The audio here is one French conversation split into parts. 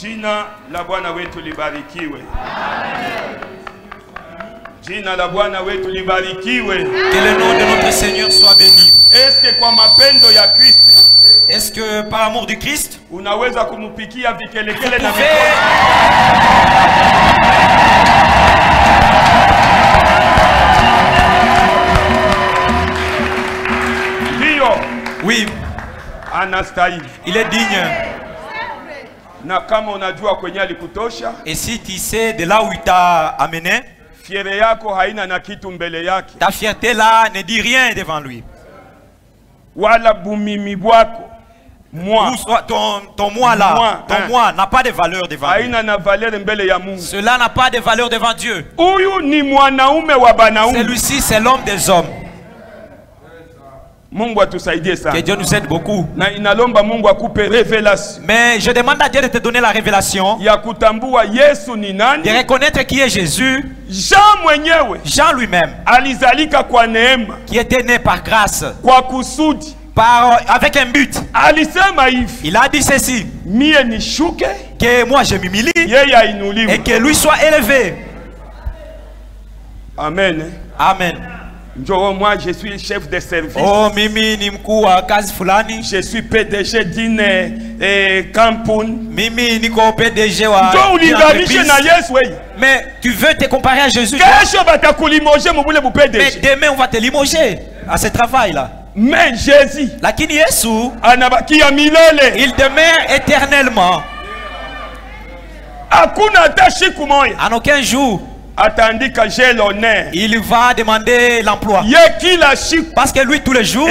Jina la Bwana wetu libarikiwe. Jina la Bwana wetu libarikiwe. Que le nom de notre Seigneur soit béni. Est-ce que kwa mapendo ya Kristo, est-ce que par amour du Christ, unaweza kumupikia vikelekele na pouvez... Ndio. Oui. Anastahili. Il est digne. Na kama unajua kwenye alikutosha, et si tu sais de là où il t'a amené, fiere yako haina na kitu mbele yake. Ta fierté là ne dit rien devant lui. Wala bumimi bwako, moi, ton moi là, ton moi n'a pas de valeur devant lui. Haina na valeur mbele ya Mungu. Cela n'a pas de valeur devant Dieu. Huyu ni mwanaume wa banaume. Celui-ci c'est l'homme des hommes. Mungu atusaidie sana. Que Dieu nous aide beaucoup. Na inalomba Mungu akupe révélation. Mais je demande à Dieu de te donner la révélation. Ya kutambua Yesu ni nani. De reconnaître qui est Jésus. Jean mwenyewe. Jean lui-même. Alizalika kwa neema. Qui était né par grâce. Kwa kusudi. Avec un but. Alisema hivi. Il a dit ceci. Mie nishuke. Que moi je m'humilie. Yeye ainuliwe. Et que lui soit élevé. Amen. Amen. Moi je suis chef de service. Oh mimi ni mkuu wa kazi fulani. Je suis PDG d'une kampuni. Mimi niko PDG wa ulinganishe na Yesu wewe. Mais tu veux te comparer à Jésus? Kesho batakulimoje mubule bu PDG. Mais demain on va te limoger à ce travail là. Mais Jésus, lakini Yesu anabakia milele. Il demeure éternellement. Hakuna hata siku moja. En aucun jour. Atandika j'ai l'honneur. Il va demander l'emploi. Parce que lui tous les jours.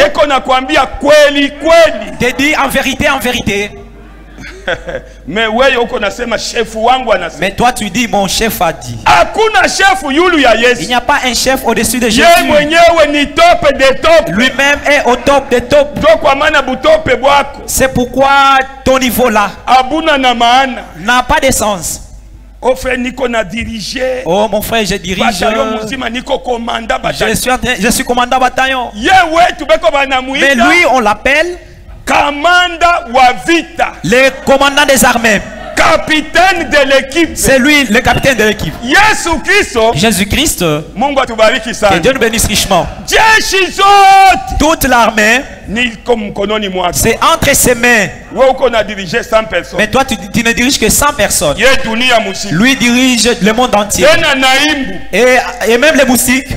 Te dit en vérité, en vérité. Mais toi tu dis mon chef a dit. Il n'y a pas un chef au-dessus de Jésus. Lui-même est au top des tops. C'est pourquoi ton niveau là n'a pas de sens. Oh mon frère, je dirige. Je suis commandant bataillon. Mais lui, on l'appelle le commandant des armées. Capitaine de l'équipe. C'est lui le capitaine de l'équipe. Jésus-Christ. Que Dieu nous bénisse richement. Toute l'armée. C'est entre ses mains. Mais toi tu ne diriges que 100 personnes. Lui dirige le monde entier. Et même les moustiques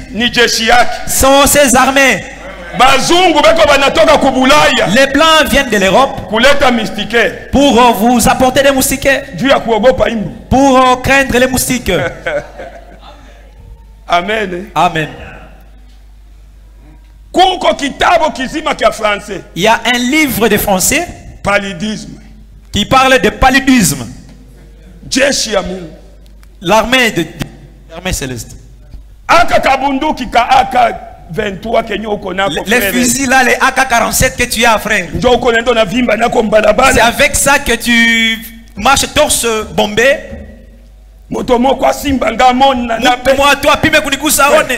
sont ses armées. Les blancs viennent de l'Europe pour vous apporter des moustiquaires, pour craindre les moustiques. Amen. Amen. Il y a un livre de français qui parle de paludisme. L'armée céleste. Les fusils là, les AK-47 que tu as, frère. C'est avec ça que tu marches torse bombé. Moi, toi, pime kunikusa one.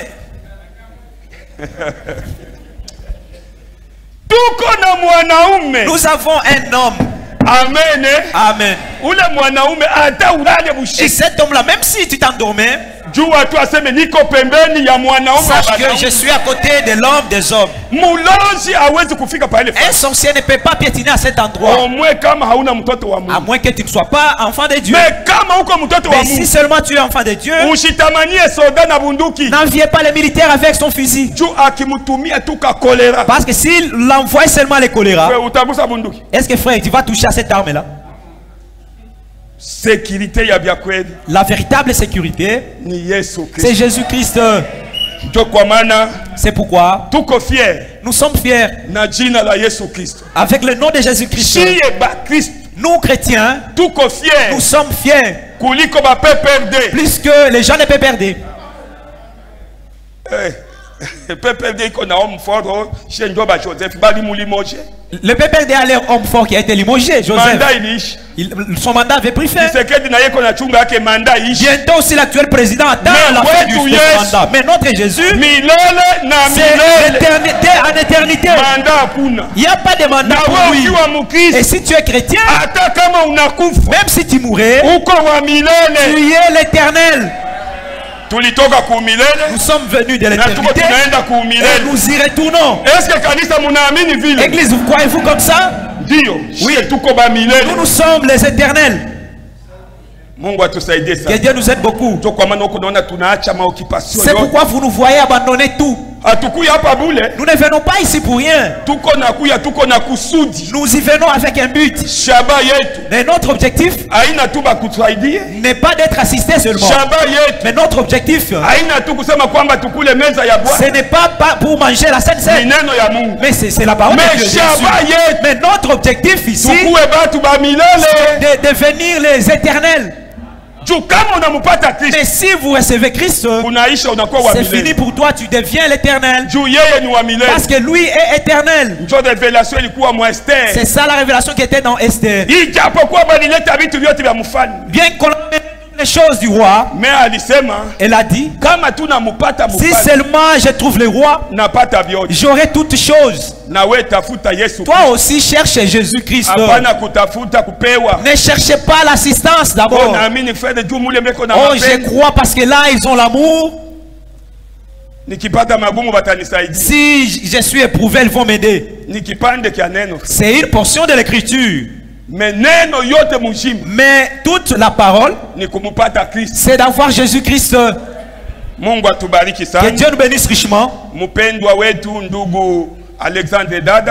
Nous avons un homme. Amen. Amen. Et cet homme-là, même si tu t'endormais, sache que je suis à côté de l'homme des hommes. Un sorcier ne peut pas piétiner à cet endroit. À moins que tu ne sois pas enfant de Dieu. Mais si seulement tu es enfant de Dieu, n'enviez pas les militaires avec son fusil. Parce que s'il l'envoie seulement les choléra, est-ce que frère, tu vas toucher à cette arme-là? La véritable sécurité, c'est Jésus-Christ. C'est pourquoi nous sommes fiers avec le nom de Jésus-Christ. Nous chrétiens, nous sommes fiers plus que les gens ne peuvent perdre. Le PPRD a l'air homme fort qui a été limogé, Joseph. Son mandat avait pris fin. Bientôt aussi l'actuel président attend la fin du mandat. Mais notre Jésus, c'est l'éternité en éternité. Il n'y a pas de mandat pour lui. Et si tu es chrétien, même si tu mourrais, tu es l'éternel. Nous sommes venus de l'éternité et nous y retournons. Église, vous croyez-vous comme ça? Oui, nous sommes les éternels. Que Dieu nous aide beaucoup. C'est pourquoi vous nous voyez abandonner tout. Nous ne venons pas ici pour rien. Nous y venons avec un but. Mais notre objectif n'est pas d'être assisté seulement. Mais notre objectif, ce n'est pas pour manger la Sainte Seine. Mais c'est la parole de Dieu. Mais notre objectif ici, c'est de devenir les éternels. Mais si vous recevez Christ, c'est fini pour toi, tu deviens l'éternel. Parce que lui est éternel. C'est ça la révélation qui était dans Esther. Bien qu'on les choses du roi, elle a dit, si seulement je trouve le roi, j'aurai toutes choses. Toi aussi cherche Jésus-Christ. Ne cherchez pas l'assistance d'abord. Oh, je crois parce que là ils ont l'amour. Si je suis éprouvé, ils vont m'aider. C'est une portion de l'écriture. Mais toute la parole, c'est d'avoir Jésus-Christ. Que Dieu nous bénisse richement.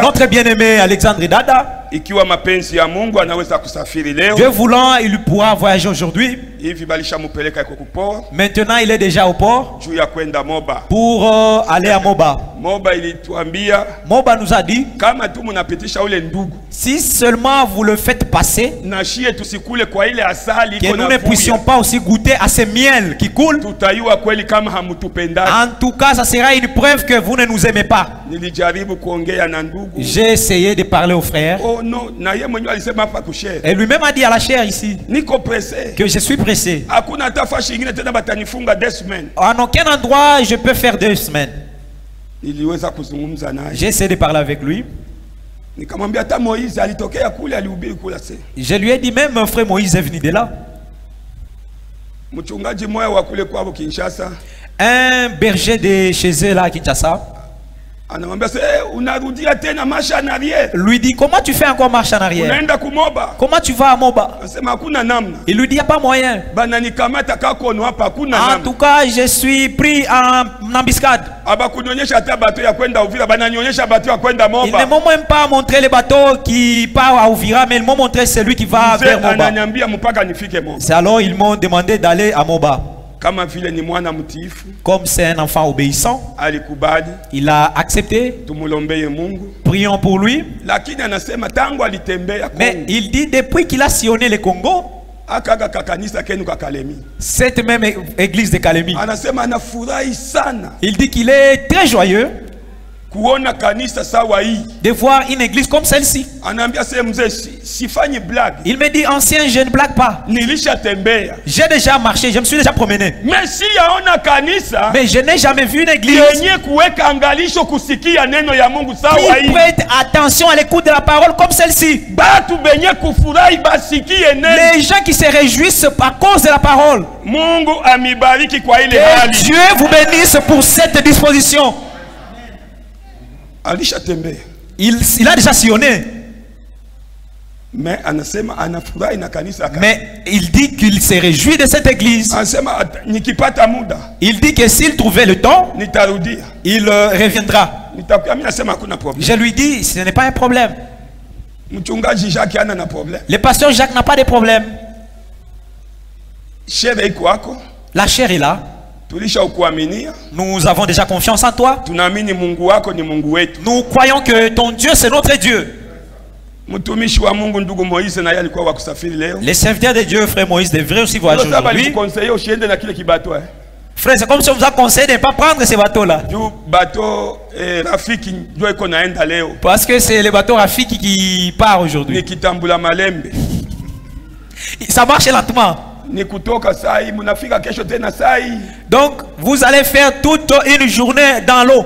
Notre bien-aimé Alexandre Dada, Dieu voulant, il pourra voyager aujourd'hui. Maintenant, il est déjà au port pour aller à Moba. Moba nous a dit, si seulement vous le faites passer, que nous ne puissions pas aussi goûter à ce miel qui coule, en tout cas, ça sera une preuve que vous ne nous aimez pas. J'ai essayé de parler au frère. Et lui-même a dit à la chair ici que je suis pressé. En aucun endroit je peux faire 2 semaines. J'ai essayé de parler avec lui. Je lui ai dit, même frère Moïse est venu de là. Un berger de chez eux là à Kinshasa lui dit, comment tu fais encore marche en arrière? Comment tu vas à Moba? Il lui dit, il n'y a pas moyen. En tout cas, je suis pris en embuscade. Ils ne m'ont même pas montré les bateaux qui partent à Ouvira, mais ils m'ont montré celui qui va vers Moba. C'est alors ils m'ont demandé d'aller à Moba. Comme c'est un enfant obéissant, il a accepté. Prions pour lui. Mais il dit, depuis qu'il a sillonné le Congo, cette même église de Kalemi, il dit qu'il est très joyeux de voir une église comme celle-ci. Il me dit, ancien, je ne blague pas. J'ai déjà marché, je me suis déjà promené. Mais je n'ai jamais vu une église qui prête attention à l'écoute de la parole comme celle-ci. Les gens qui se réjouissent à cause de la parole. Que Dieu vous bénisse pour cette disposition. Il a déjà sillonné. Mais il dit qu'il se réjouit de cette église. Il dit que s'il trouvait le temps, il reviendra. Je lui dis, ce n'est pas un problème. Le pasteur Jacques n'a pas de problème. La chair est là. Nous avons déjà confiance en toi. Nous croyons que ton Dieu c'est notre Dieu. Les serviteurs de Dieu, frère Moïse, devraient aussi voyager aujourd'hui. Frère, c'est comme si on vous a conseillé de ne pas prendre ces bateaux-là. Parce que c'est le bateau Rafiki qui part aujourd'hui. Ça marche lentement. Donc, vous allez faire toute une journée dans l'eau.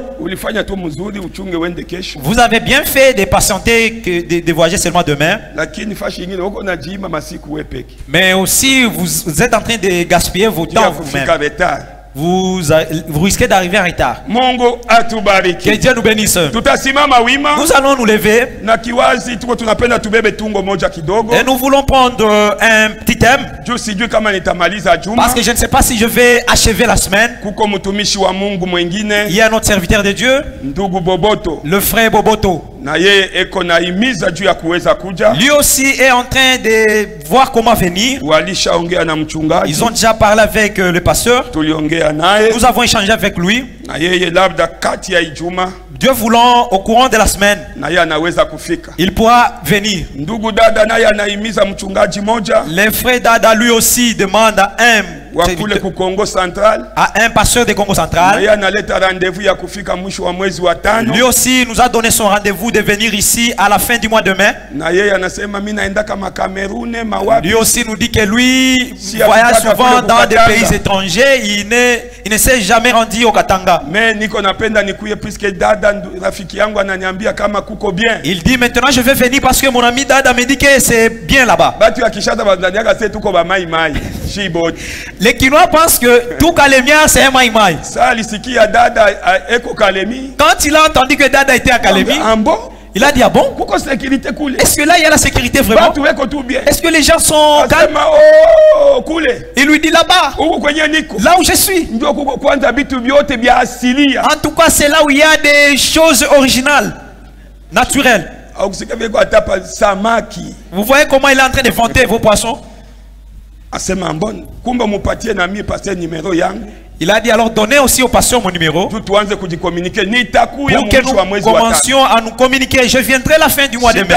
Vous avez bien fait de patienter, de voyager seulement demain. Mais aussi, vous êtes en train de gaspiller vos temps vous-même. Vous risquez d'arriver en retard. Que Dieu nous bénisse. Nous allons nous lever. Et nous voulons prendre un petit thème. Parce que je ne sais pas si je vais achever la semaine. Il y a un autre serviteur de Dieu, le frère Boboto. Lui aussi est en train de voir comment venir. Ils ont déjà parlé avec le pasteur. Nous avons échangé avec lui. Dieu voulant, au courant de la semaine, il pourra venir. Le frère Dada lui aussi demande à un pasteur de Congo Central. Lui aussi nous a donné son rendez-vous de venir ici à la fin du mois de mai. Lui aussi nous dit que lui voyage souvent dans des pays étrangers. Il ne s'est jamais rendu au Katanga. Il dit maintenant je vais venir parce que mon ami Dada me dit que c'est bien là-bas. Les Kinois pensent que tout Kalemia c'est un maïmaï. Quand il a entendu que Dada était à Kalemi, il a dit ah bon? Est-ce que là il y a la sécurité vraiment? Est-ce que les gens sont calmes? Il lui dit là-bas, là où je suis. En tout cas c'est là où il y a des choses originales, naturelles. Vous voyez comment il est en train de vanter vos poissons? Il a dit alors donnez aussi au pasteur mon numéro pour que nous commencions à nous communiquer. Je viendrai la fin du mois de mai.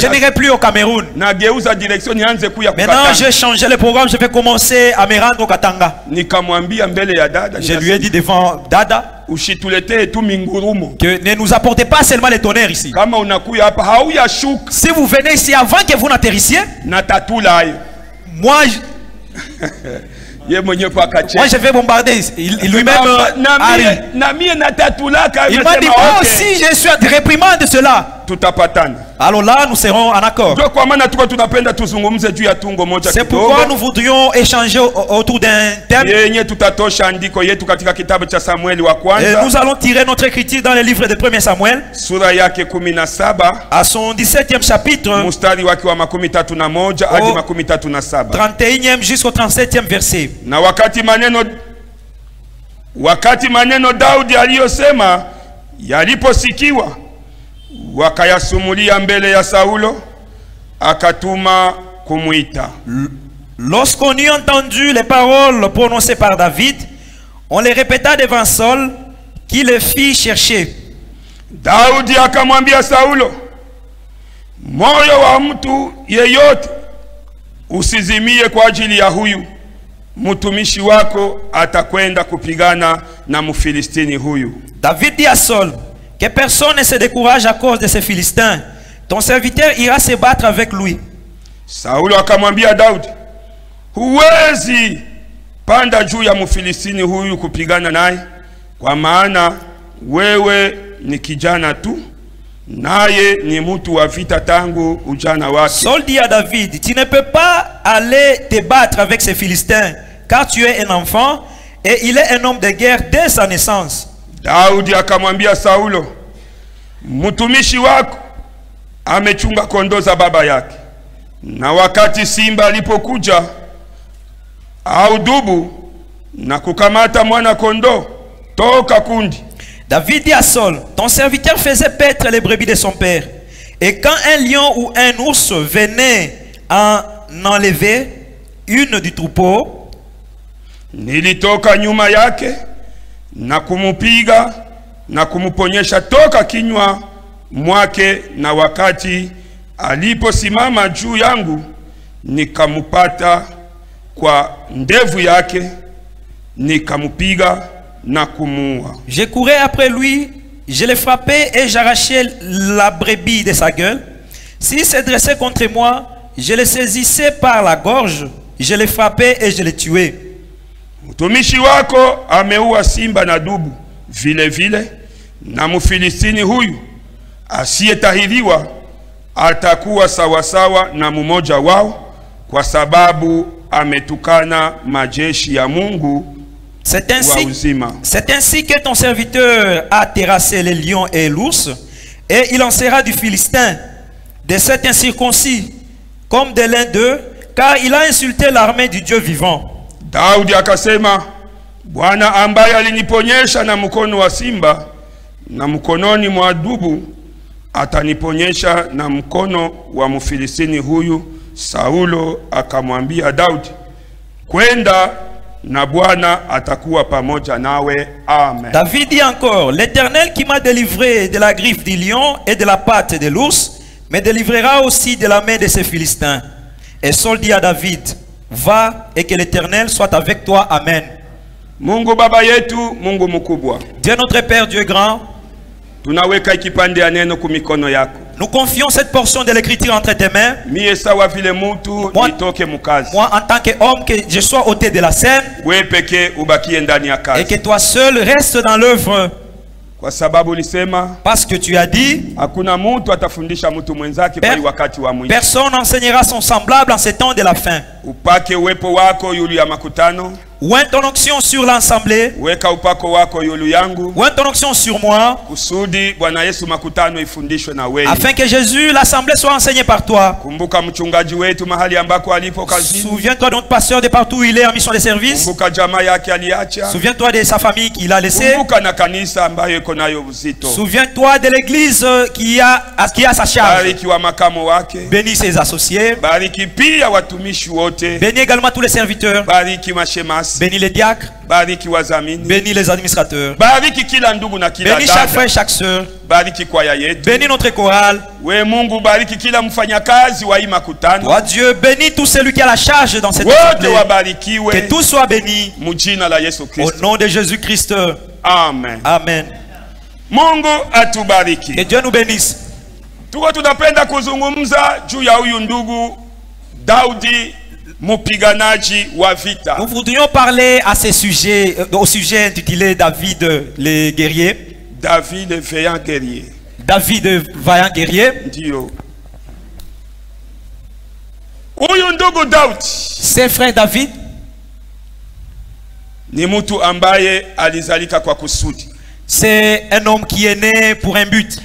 Je n'irai plus au Cameroun. Maintenant j'ai changé le programme. Je vais commencer à me rendre au Katanga. Je lui ai dit devant Dada que ne nous apportez pas seulement les tonnerres ici. Si vous venez ici avant que vous n'atterrissiez, moi je vais bombarder. Il lui-même il m'a dit moi aussi je suis réprimande de cela. Alors là nous serons en accord. C'est pourquoi nous voudrions échanger autour d'un thème. Et nous allons tirer notre écriture dans le livre de 1 Samuel à son 17e chapitre, au 31e jusqu'au 37e verset. Na wakati maneno Daudi aliyosema yaliposikiwa, wakayasumulia mbele ya Saulo, akatuma kumuita. Lorsqu'on eut entendu les paroles prononcées par David, on les répéta devant Saul, qui le fit chercher. Daudi akamwambia Saulo, moyo wa mtu yeyote usizimie kwa ajili ya huyu. Mutumishi wako atakwenda kupigana na Mfilistini huyu. David dit à Saul, que personne ne se décourage à cause de ces Philistins. Ton serviteur ira se battre avec lui. Saulo akamwambia Daudi, huwezi panda juu ya Mfilistini huyu kupigana naye, kwa maana wewe ni kijana tu, naye ni mtu wa vita tangu ujana wake. Saul dit à David, tu ne peux pas aller te battre avec ces Philistins, car tu es un enfant et il est un homme de guerre dès sa naissance. Daudi akamwambia Saulo, mtumishi wako amechunga kondoo za baba yake, na wakati simba alipokuja au dubu na kukamata mwana kondoo toka kundi. David dit à Saul, ton serviteur faisait paître les brebis de son père, et quand un lion ou un ours venait en enlever une du troupeau, nilitoka nyuma yake na kumupiga na kumuponyesha toka kinywa mwake, na wakati aliposimama juu yangu nikamupata kwa ndevu yake nikamupiga na kumuua. Je courais après lui, je l'ai frappé et j'arrachais la brebis de sa gueule. S'il se dressait contre moi, je le saisissais par la gorge, je l'ai frappé et je l'ai tué. Mtumishi wako ameua simba na dubu vile vile, na Mfilistini huyu asiyetahiriwa atakuwa sawasawa na mmoja wao, kwa sababu ametukana majeshi ya Mungu. C'est ainsi que ton serviteur a terrassé les lions et l'ours, et il en sera du Philistin, de cet incirconcis, comme de l'un d'eux, car il a insulté l'armée du Dieu vivant. Daudi akasema, Bwana ambaye aliniponyesha na mkono wa simba na mkononi mwa dubu, ataniponyesha na mkono wa Mfilistini huyu. Saulo akamwambia Daudi, kwenda na Bwana atakuwa pamoja nawe. Amen. David dit encore, l'Éternel qui m'a délivré de la griffe du lion et de la patte de l'ours, me délivrera aussi de la main de ces Philistins. Et Saul dit à David, va et que l'Éternel soit avec toi. Amen. Mungu baba yetu, Mungu mkubwa. Dieu notre Père, Dieu grand. Tunaweka kipande ya neno kumikono yako. Nous confions cette portion de l'écriture entre tes mains. Moi, en tant qu'homme, que je sois ôté de la scène. Et que toi seul restes dans l'œuvre. Parce que tu as dit, personne n'enseignera son semblable en ces temps de la fin. Oint ton onction sur l'assemblée. Oint ton onction sur moi. Afin que Jésus, l'assemblée, soit enseignée par toi. Souviens-toi de notre pasteur de partout où il est en mission de service. Souviens-toi de sa famille qu'il a laissée. Souviens-toi de l'église qui a sa charge. Bénis ses associés. Bénis également tous les serviteurs. Bénis les diacres. Bénis les administrateurs. Bénis chaque frère et chaque sœur. Bénis notre chorale. Toi Dieu, bénis tout celui qui a la charge dans cette assemblée. Que tout soit béni au nom de Jésus-Christ. Amen. Amen. Que Dieu nous bénisse. Nous voudrions parler à ce sujet, au sujet intitulé David le guerrier. David le vaillant guerrier. David le vaillant guerrier. C'est frère David. C'est un homme qui est né pour un but.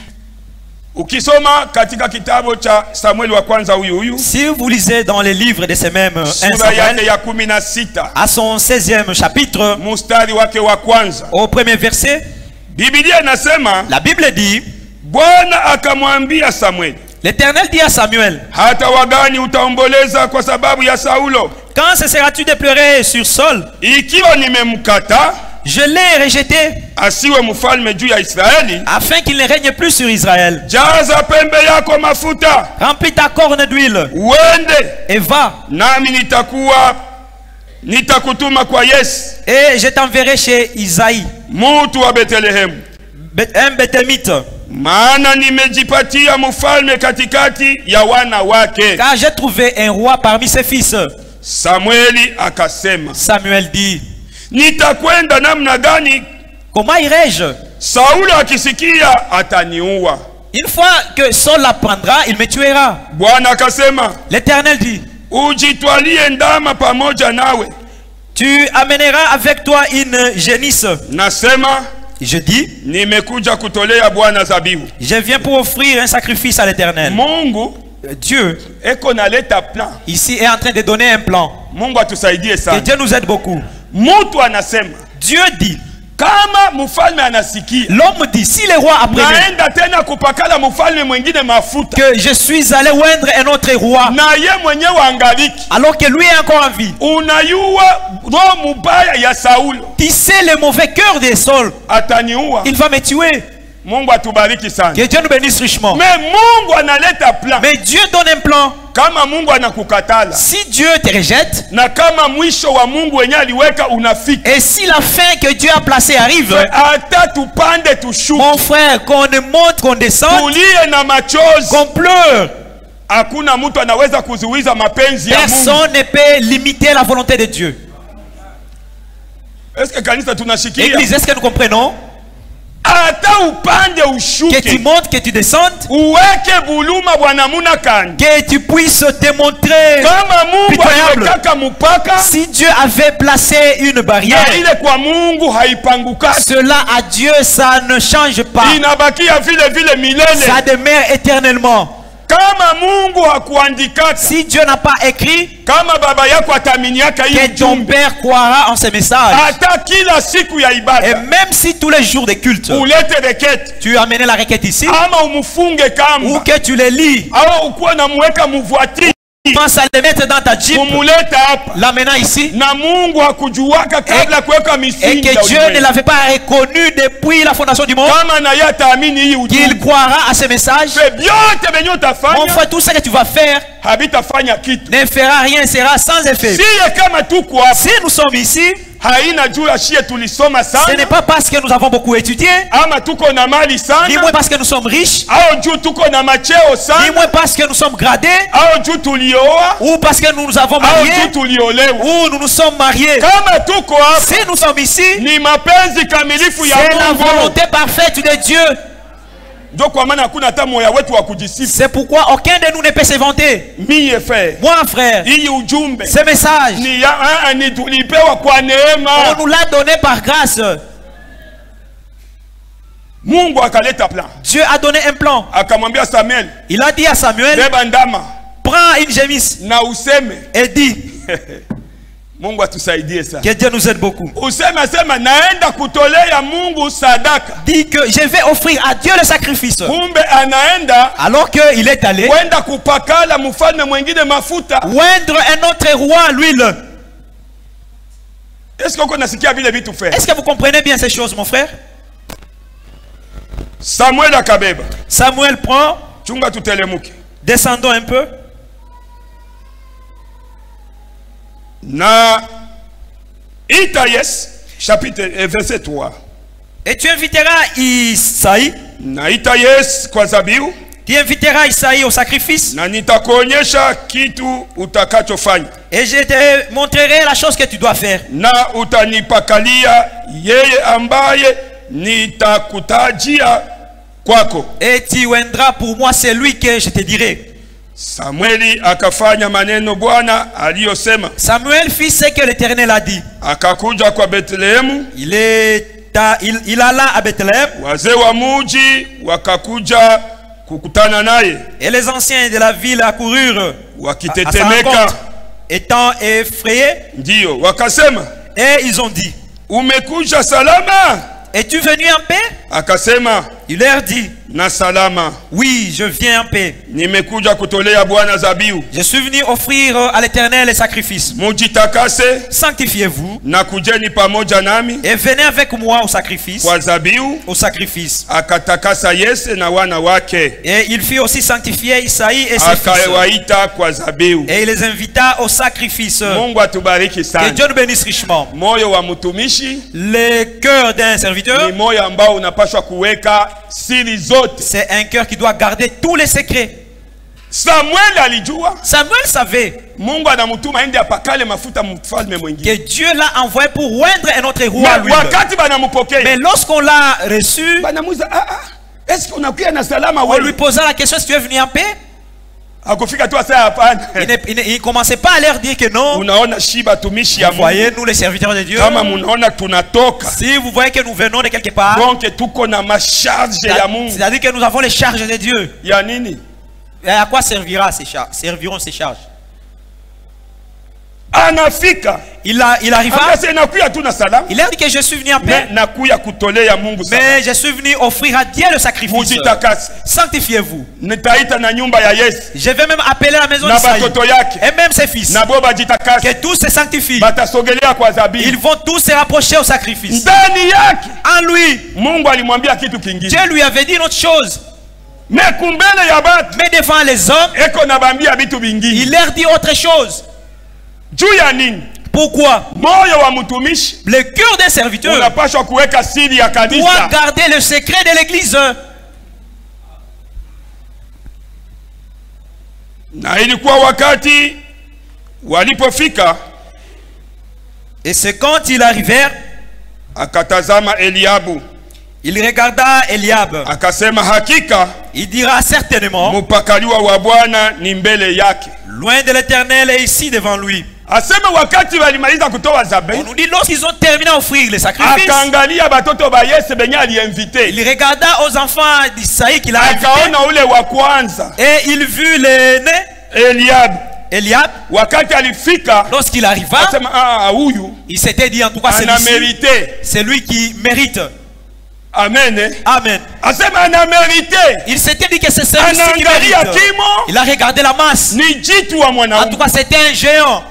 Si vous lisez dans les livres de ces mêmes 1 Samuel, à son 16e chapitre, au premier verset, la Bible dit, l'Éternel dit à Samuel, quand cesseras-tu de pleurer sur Saul? Je l'ai rejeté afin qu'il ne règne plus sur Israël. Remplis ta corne d'huile et va. Et je t'enverrai chez Isaïe, un Bethlehemite. Car j'ai trouvé un roi parmi ses fils. Samuel dit, comment irai-je? Une fois que Saul l'apprendra, il me tuera. L'Éternel dit, tu amèneras avec toi une génisse. Je dis, je viens pour offrir un sacrifice à l'Éternel. Dieu ici est en train de donner un plan. Que Dieu nous aide beaucoup. Dieu dit, l'homme dit, si le roi apprenait que je suis allé oindre un autre roi alors que lui est encore en vie, tu sais le mauvais cœur de Saul, il va me tuer. Que Dieu nous bénisse richement. Mais Dieu donne un plan. kama Mungu anakukatala, si Dieu te rejette, na kama mwisho wa Mungu wenye aliweka unafika, et si la fin que Dieu a placée arrive, hata tupande tushuke, mon frère, qu'on monte, qu'on descende, tulie na machozi, qu'on pleure, hakuna mtu anaweza kuzuiza mapenzi ya Mungu. Personne ne peut limiter la volonté de Dieu. Est-ce que kanisa tunashikia? Église, est-ce que nous comprenons? Hata upande ushuke, que tu montes, que tu descendes, uweke buluma bwana muna kani, que tu puisses te montrer kama Mungu pitoyable. aliweka mpaka, Si Dieu avait placé une barrière, na ile kwa Mungu haipanguka, cela à Dieu ça ne change pas, inabakia vile vile milele. ça demeure éternellement. Kama Mungu hakuandika, Si Dieu n'a pas écrit, kama baba yako ataminiaka hii que ton ujumbe, père croira en ces messages, hata kila siku ya et ibada même si tous les jours de culte ulete reketi, tu as amené la requête ici, ama umufunge kamba, ou que tu les lis, au ukuwa na muweka muvuatiri, pense à les mettre dans ta jeep, umuleta hapa, l'amenant ici, na Mungu hakujuwaka kabla kuweka et misingi que ya Dieu ulimwengu. ne l'avait pas reconnu depuis la fondation du monde, Kama na yeye ataamini hii qu'il ujumbe, croira à ces messages. vyote venye Mon utafanya frère, tout ce que tu vas faire habitafanya kitu. ne fera rien, sera sans effet. Siye kama tuko hapa, Si nous sommes ici, haina juu ya shie tulisoma ce n'est sana, pas parce que nous avons beaucoup étudié, ama tuko na mali ni sana, moins parce que nous sommes riches, au juu tuko na macheo ni sana, moins parce que nous sommes gradés, au juu tulioa, ou parce que nous nous avons au mariés, juu tuliolewa. ou nous nous sommes mariés. Kama tuko hapa, Si nous sommes ici, ni mapenzi kamilifu ya c'est la Mungu. volonté parfaite de Dieu. Ndio kwa maana hakuna hata moya wetu wa kujisifu. C'est pourquoi aucun de nous ne peut se vanter. Mie frère, Moi, frère, hii ujumbe ce message, ni tulipewa kwa neema. on nous l'a donné par grâce. Mungu akaleta plan, Dieu a donné un plan. akamwambia Samuel, Il a dit à Samuel, beba ndama prends une gémisse na useme. et dis, Mungu atusaidie sana. que Dieu nous aide beaucoup. Useme sema naenda kutolea Mungu sadaka. Dit que je vais offrir à Dieu le sacrifice. Kumbe anaenda Alors qu'il est allé kwenda kupakala mfalme mwingine mafuta. oindre un autre roi l'huile. Est-ce qu'on nasikia vile vitu frère? Est-ce que vous comprenez bien ces choses, mon frère? Samuel akabeba. Samuel prend, Chunga tutelemuke. descendons un peu. Na Itaïs chapitre verset 3. Et tu inviteras Isaïe. Na Itaïs kwa zabiu, Tu inviteras Isaïe au sacrifice. na nitakuonyesha kitu utakachofanya, Et je te montrerai la chose que tu dois faire. na utanipakalia yeye ambaye nitakutajia kwako. Et tu oindras pour moi celui que je te dirai. Samueli akafanya maneno Bwana aliyosema, Samuel fit ce que l'Éternel a dit. akakuja kwa Betlehemu, Il alla à Bethléem. wazee wa muji wakakuja kukutana naye, Et les anciens de la ville accoururent à sa wakitetemeka. rencontre, étant effrayés. Ndiyo wakasema, Et ils ont dit, umekuja salama? es-tu venu en paix? Akasema, Il leur dit, na salama, oui, je viens en paix. nimekuja kutolea Bwana zabiu. Je suis venu offrir à l'Éternel les sacrifices. Mujitakase Sanctifiez-vous na kujeni pamoja nami et venez avec moi au sacrifice. kwa zabiu. Au sacrifice. Akatakasa Yese na wana wake, Et il fit aussi sanctifier Isaïe et ses fils. akawaita kwa zabiu. Et il les invita au sacrifice. Mungu atubariki Que sana. Dieu nous bénisse richement. Moyo wa mtumishi Le cœur d'un serviteur, ni moyo ambao unapaswa kuweka siri zote. c'est un cœur qui doit garder tous les secrets. Samuel alijua Samuel savait Mungu anamtuma aende apakale mafuta mfalme mwingine, que Dieu l'a envoyé pour oindre un autre roi à na l'huile. wakati banampokea Mais lorsqu'on l'a reçu, banamuuliza, est-ce que unakuja na salama on lui wewe? posa la question, si tu es venu en paix? Akufika tu asa hapana. Il ne commençait pas à leur dire que non. Unaona shiba tumishi ya Vous Mungu, voyez, nous les serviteurs de Dieu, kama munaona tunatoka, si vous voyez que nous venons de quelque part, donc tuko na masharge ya Mungu c'est-à-dire que nous avons les charges de Dieu. ya nini? Et à quoi serviront ces charges? Anafika Il arriva, akasema nakuya tu na salama, il leur dit que je suis venu en paix, mais nakuya kutolea Mungu salama. mais je suis venu offrir à Dieu le sacrifice. Mujitakase, Sanctifiez-vous. nitaita na nyumba ya Yesu Je vais même appeler la maison na d'Isaïe batoto yake et même ses fils, na bo bajitakase, que tous se sanctifient. batasogelea kwa Ils zabibu. vont tous se rapprocher au sacrifice. Ndani yake En lui, Mungu alimwambia kitu kingine, Dieu lui avait dit une autre chose. Mais devant les hommes, il leur dit autre chose. Pourquoi? Le cœur d'un serviteur doit garder le secret de l'église. Et c'est quand ils arrivèrent, il regarda Eliab. Il dira certainement, loin de l'Éternel est ici devant lui. On nous dit lorsqu'ils ont terminé à offrir les sacrifices, il regarda aux enfants d'Isaïe qu'il a invités et il vit l'aîné Eliab. Lorsqu'il arriva, il s'était dit en tout cas c'est lui qui mérite. Amen. Amen. Il s'était dit que c'est celui-ci qui mérite. Il a regardé la masse. En tout cas, c'était un géant.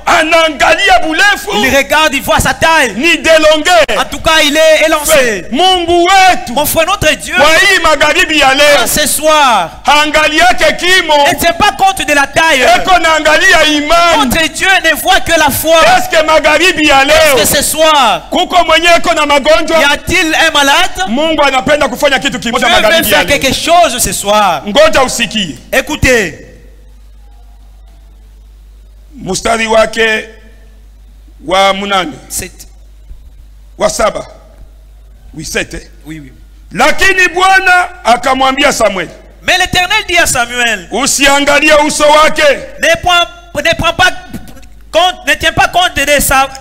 Il regarde, il voit sa taille. En tout cas, il est élancé. Mon frère, notre Dieu, ce soir, ne tient pas compte de la taille. Notre Dieu ne voit que la foi. Est-ce que ce soir, y a-t-il un malade? Dieu veut faire quelque chose ce soir. Écoutez. Mustari wake wa munane. 7. Wa saba. Oui, 7. Oui. Lakini Bwana akamwambia Samuel. Mais l'Éternel dit à Samuel, usiangalie uso wake. Ne tiens pas compte de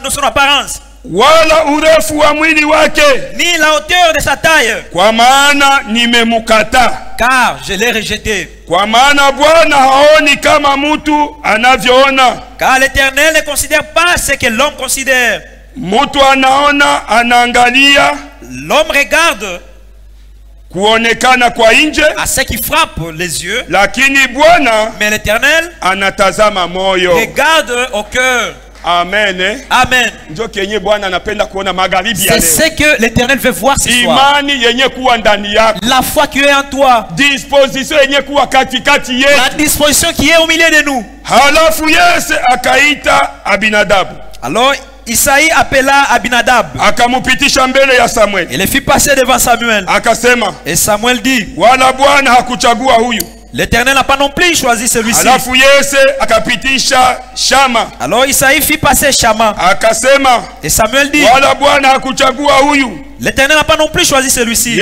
son apparence. Wala urefu wa mwili wake, ni la hauteur de sa taille. Kwa maana nimemukata, car je l'ai rejeté. Kwa maana Bwana haoni kama mtu anavyoona, car l'Éternel ne considère pas ce que l'homme considère. Mtu anaona, anaangalia, l'homme regarde kuonekana kwa nje, à ce qui frappe les yeux, lakini Bwana, mais l'Éternel, anatazama moyo, regarde au cœur. Amen. Amen. C'est ce que l'Éternel veut voir ce soir. La foi qui est en toi. La disposition qui est au milieu de nous. Alors Isaïe appela Abinadab. Il le fit passer devant Samuel. Et Samuel dit, l'Éternel n'a pas non plus choisi celui-ci. Alors Isaïe fit passer Shama. Et Samuel dit, l'Éternel n'a pas non plus choisi celui-ci.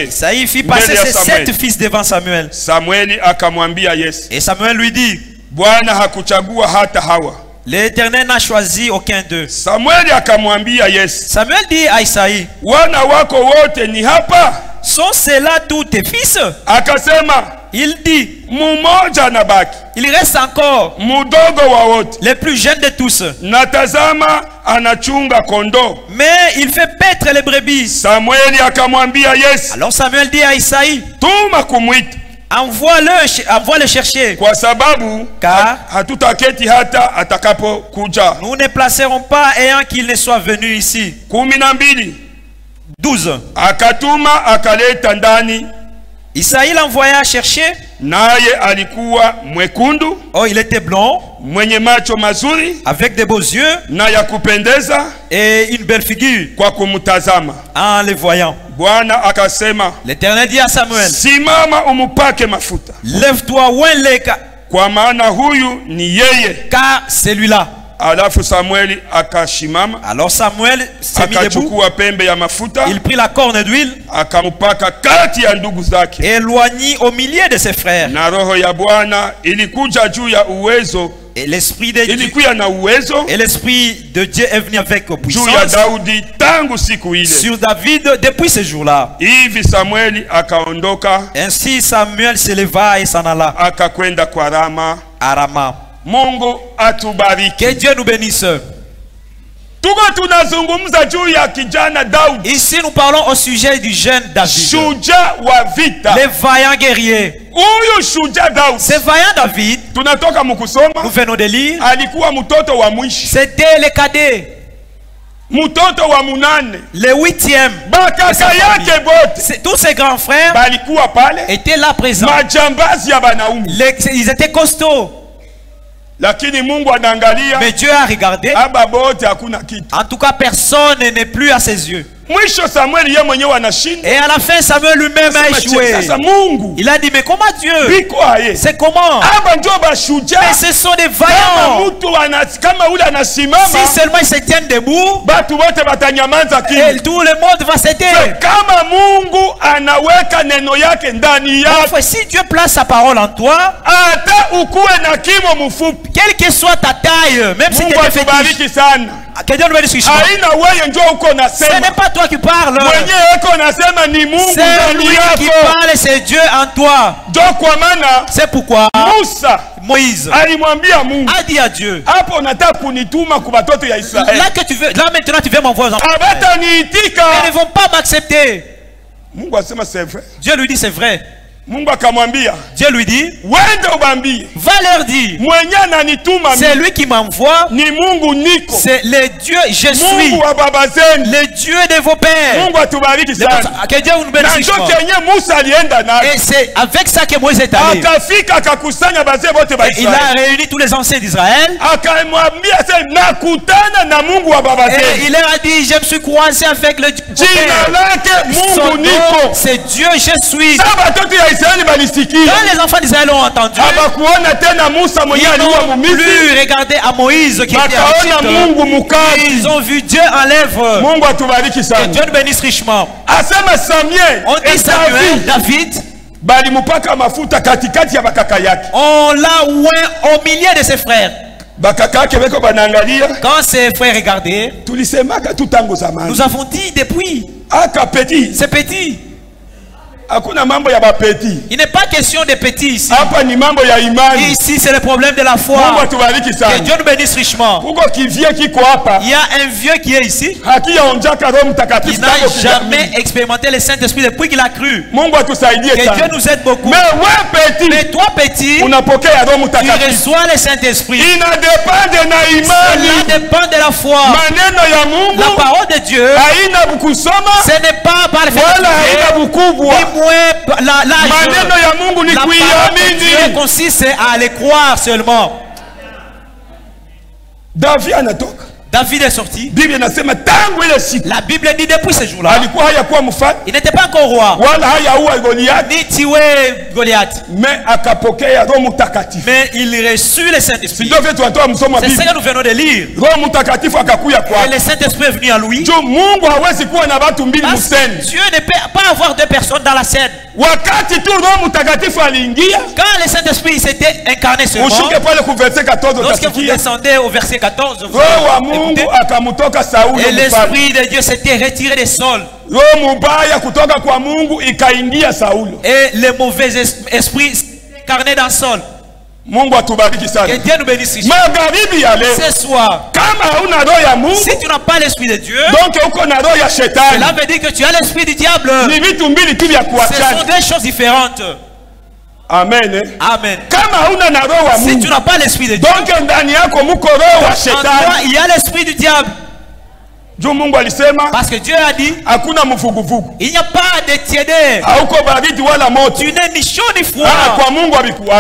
Isaïe fit passer ses 7 fils devant Samuel. Et Samuel lui dit, l'Éternel n'a choisi aucun d'eux. Samuel dit à Isaïe, sont ceux-là tous tes fils? Il dit, il reste encore le plus jeune de tous. Mais il fait paître les brebis. Alors Samuel dit à Isaïe, envoie-le chercher. Car nous ne placerons pas ayant qu'il ne soit venu ici. 12. Isaïe l'envoya chercher. Oh, il était blond, avec de beaux yeux et une belle figure. En le voyant, l'Éternel dit à Samuel, lève-toi, car celui-là. Alors Samuel s'est mis debout. Il prit la corne d'huile et éloignit au milieu de ses frères. Et l'esprit de Dieu est venu avec puissance sur David depuis ce jour-là. Ainsi Samuel se leva et s'en alla à Rama. Que Dieu nous bénisse. Ici nous parlons au sujet du jeune David, le vaillant guerrier. Ce vaillant David, nous venons de lire, c'était le cadet. Mutoto wa munane. Le 8e. Bakaka yake bote. Tous ses grands frères balikuwa pale. Étaient là présents. Majambazi ya banaume. Ils étaient costauds. Lakini Mungu anaangalia. Mais Dieu a regardé. Aba bote hakuna kitu. En tout cas, personne n'est plus à ses yeux. Mwisho Samuel yeye mwenyewe anashinda. Et à la fin, Samuel lui-même a échoué. Sasa Mungu. Il a dit, mais comment Dieu? C'est comment? Aba ndio bashujaa. Mais ce sont des vaillants. Kama ule anasimama. Si seulement ils se tiennent debout, batu bote batanyamaza kimya. Et tout le monde va se taire. Kama Mungu anaweka neno yake ndani yako. Si Dieu place sa parole en toi, hata ukuwe na kimo mfupi, quelle que soit ta taille, même si tu es fétiche sana. Que Dieu nous bénisse richement. Ce n'est pas toi qui parles. C'est lui qui parle, c'est Dieu en toi. C'est pourquoi Moïse a dit à Dieu, là que tu veux, là maintenant tu veux m'envoyer aux enfants. Ils ne vont pas m'accepter. Dieu lui dit c'est vrai. Dieu lui dit, va leur dire, c'est lui qui m'envoie, c'est le Dieu, je suis le Dieu de vos pères. Que Dieu nous bénisse. Et c'est avec ça que Moïse est allé. Et il a réuni tous les anciens d'Israël. Et il leur a dit, je me suis croisé avec le Dieu de vos pères. C'est Dieu, je suis. Quand les enfants d'Israël ont entendu, ils n'ont plus regardé à Moïse qui était en Égypte. Ils ont vu Dieu en lèvres. Que Dieu nous bénisse richement. On dit Samuel, David, on l'a oint au milieu de ses frères. Quand ses frères regardaient, nous avons dit depuis, c'est petit. Il n'est pas question de petits ici. Ici c'est le problème de la foi. Que Dieu nous bénisse richement. Il y a un vieux qui est ici. Il n'a jamais expérimenté le Saint-Esprit depuis qu'il a cru. Que Dieu nous aide beaucoup. Mais toi petit, tu reçois le Saint-Esprit. Cela dépend de la foi. La parole de Dieu, ce n'est pas par le fait la parole de Dieu consiste à les croire seulement. David est sorti. La Bible dit depuis ce jour-là, il n'était pas encore roi, ni tué Goliath, mais il reçut le Saint-Esprit. C'est ce que nous venons de lire. Et le Saint-Esprit est venu à lui. Dieu ne peut pas avoir deux personnes dans la scène. Quand le Saint-Esprit s'était incarné sur moi, lorsque vous descendez au verset 14, et l'Esprit de Dieu s'était retiré des sols. Et le mauvais esprit s'incarnait dans le sol. Que Dieu nous bénisse. Ce soir, si tu n'as pas l'esprit de Dieu, cela veut dire que tu as l'esprit du diable. Ce sont deux choses différentes. Amen. Amen. Si tu n'as pas l'esprit de Dieu, en toi, il y a l'esprit du diable. Parce que Dieu a dit, il n'y a pas de tiédeur. Tu n'es ni chaud ni froid.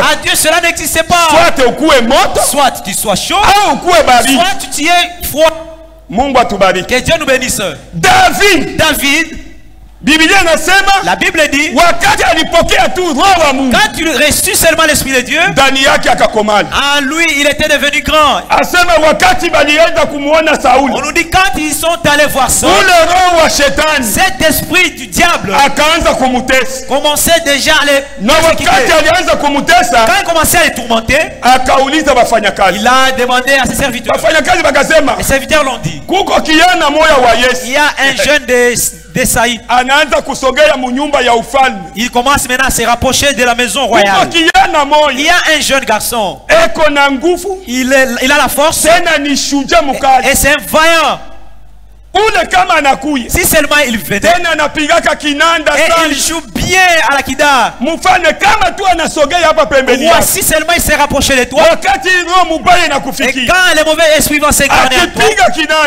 À Dieu cela n'existe pas. Soit tu sois chaud, soit tu es froid. Que Dieu nous bénisse. David, la Bible dit, quand tu reçus seulement l'Esprit de Dieu, en lui il était devenu grand. On nous dit quand ils sont allés voir Saul, cet esprit du diable commençait déjà à les persécuter. Quand il commençait à les tourmenter, il a demandé à ses serviteurs. Les serviteurs l'ont dit, il y a un jeune de Saïd. Il commence maintenant à se rapprocher de la maison royale. Il y a un jeune garçon. Il a la force. Et c'est un vaillant. Si seulement il venait et il joue bien vient à l'Akida. Voici seulement il s'est rapproché de toi. Et quand les mauvais esprits vont s'incarner en toi,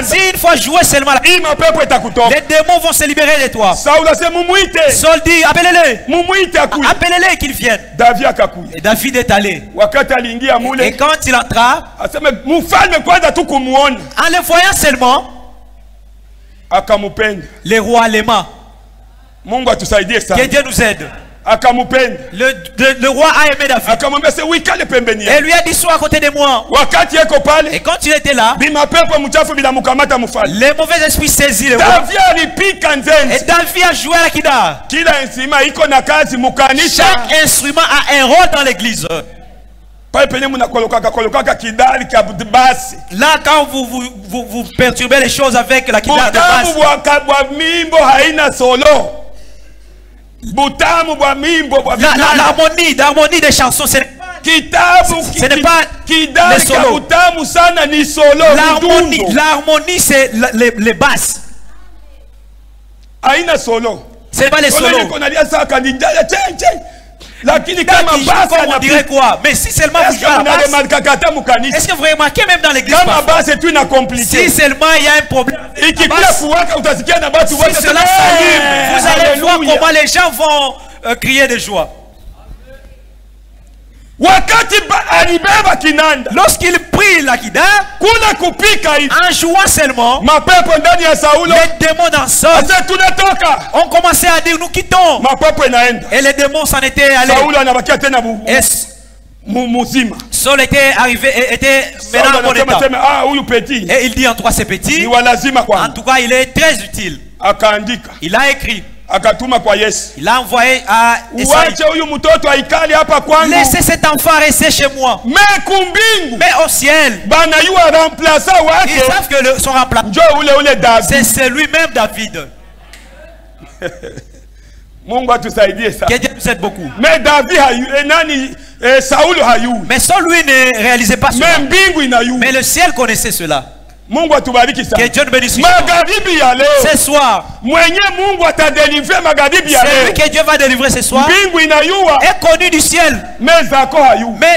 si une fois joué seulement, les démons vont se libérer de toi. Saul dit, appelez-les qu'ils viennent. Et David est allé. Et quand il entra, en le voyant seulement, le roi l'aima. Que Dieu nous aide. Le roi a aimé David. Et lui a dit, sois à côté de moi. Et quand il était là, les mauvais esprits saisissent le roi. Et David a joué à l'Akida. Chaque instrument a un rôle dans l'église. Là, quand vous perturbez les choses avec l'Akida de base, l'harmonie des chansons, ce n'est pas les solos. L'harmonie, c'est les basses. Ce n'est pas les solos. On dirait quoi? Mais si seulement vous jouez à la basse, est-ce que vous remarquez même dans l'église, si seulement il y a un problème, si cela s'allume, vous allez voir comment les gens vont crier de joie. Lorsqu'il prit l'Akida, en jouant seulement, les démons dans Saul ont commencé à dire, nous quittons. Et les démons s'en étaient allés. Et Saul était arrivé, était maintenant en bon état. Et il dit, en tout cas c'est petit, en tout cas il est très utile. Il a écrit. Il a envoyé à Esaïe. Laissez cet enfant rester chez moi. Mais au ciel, ils savent que son remplaçant, c'est lui-même David. Que Dieu nous aide beaucoup. Mais David mais Saul lui ne réalisait pas cela. Mais le ciel connaissait cela. Que Dieu nous bénisse. Ce soir, celui que Dieu va délivrer ce soir est connu du ciel. Mais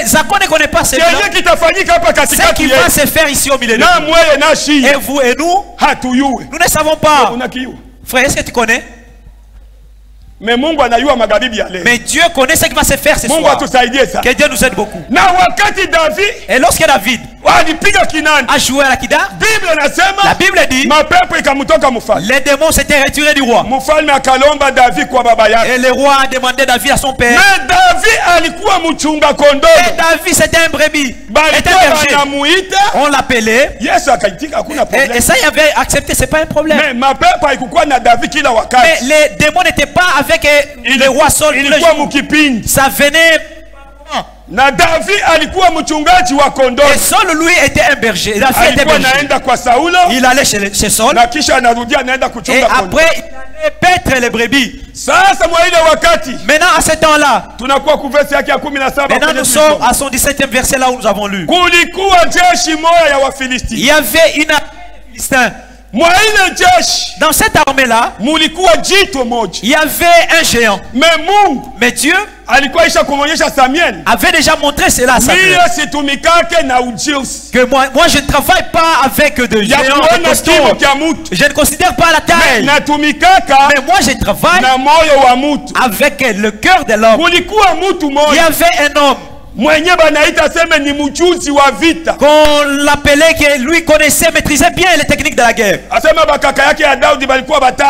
Zako ne connaît pas ce ce qui va se faire ici au milieu de nous. Et vous et nous, nous ne savons pas. Frère, est-ce que tu connais? Mais Dieu connaît ce qui va se faire ce soir. Que Dieu nous aide beaucoup. Et lorsque David a joué à l'Akida, la Bible dit, les démons s'étaient retirés du roi. Et le roi a demandé David à son père. Et David c'était un brebis, était un berger. On l'appelait. Et ça il avait accepté, c'est pas un problème. Mais les démons n'étaient pas avec le roi Saul. Ça venait. Et Saul lui était un berger. David était berger. Il allait chez Saul. Et après il allait paître les brebis. Maintenant à ce temps-là, maintenant nous sommes à son 17e verset là où nous avons lu. Il y avait une armée de Philistins. Dans cette armée là, il y avait un géant. Mais Dieu avait déjà montré cela à Samuel. Que moi je ne travaille pas avec de géants de costauds. Je ne considère pas la taille. Mais moi je travaille avec le cœur de l'homme. Il y avait un homme qu'on l'appelait, que lui connaissait, maîtrisait bien les techniques de la guerre.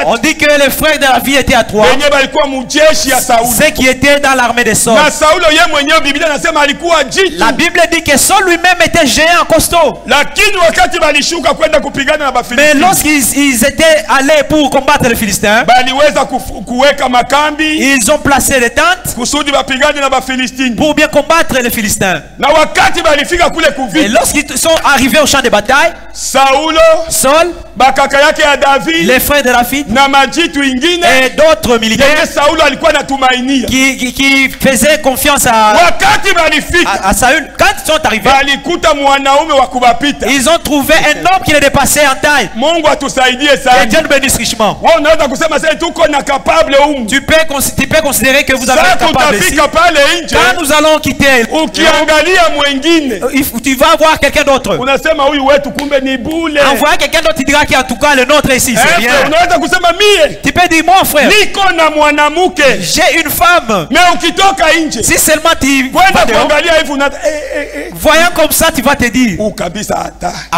On dit que les frères de la vie étaient à trois, ceux qui étaient dans l'armée de Saul. La Bible dit que Saul lui-même était géant costaud. Mais lorsqu'ils étaient allés pour combattre les Philistins, ils ont placé les tentes pour bien combattre contre les Philistins. Et lorsqu'ils sont arrivés au champ de bataille, Saul, les frères de David et d'autres militaires qui faisaient confiance à Saül, quand ils sont arrivés, ils ont trouvé un homme qui les dépassait en taille. Et Dieu nous bénisse richement. Tu peux considérer que vous avez été capable ici. Quand nous allons quitter, tu vas voir quelqu'un d'autre. Envoie quelqu'un d'autre, tu diras qu'en tout cas le nôtre ici, c'est bien. Tu peux dire, mon frère, j'ai une femme. Si seulement tu vas dehors, voyant comme ça, tu vas te dire, en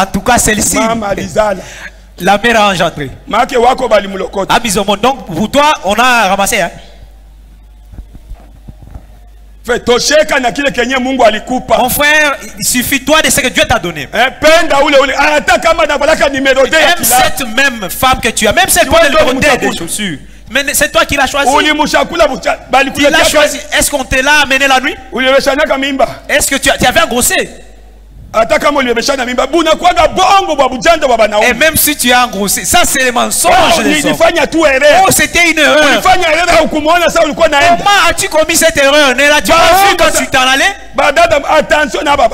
tout cas celle-ci, la mère a engendré. Donc pour toi, on a ramassé. Hein? Mon frère, il suffit toi de ce que Dieu t'a donné. Même cette même femme que tu as, même cette fois de des chaussures, mais c'est toi qui l'as choisi. Tu l'as choisi. Est-ce qu'on te l'a amené la nuit? Est-ce que tu avais engrossé? Et même si tu as engrossé, ça c'est le mensonge des hommes. Oh, c'était une erreur. Comment as-tu commis cette erreur? Ne l'as-tu pas vu quand tu t'en allais?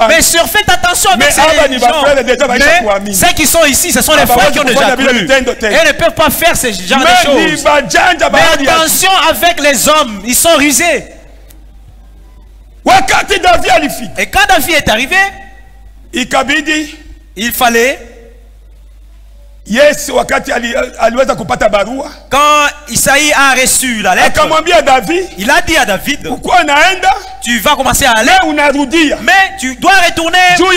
Mais faites attention avec ces gens. Mais ceux qui sont ici, ce sont les frères qui ont déjà cru. Et ne peuvent pas faire ce genre de choses. Mais attention avec les hommes, ils sont rusés. Et quand David est arrivé, il fallait, quand Isaïe a reçu la lettre, il a dit à David, tu vas commencer à aller, mais tu dois retourner pour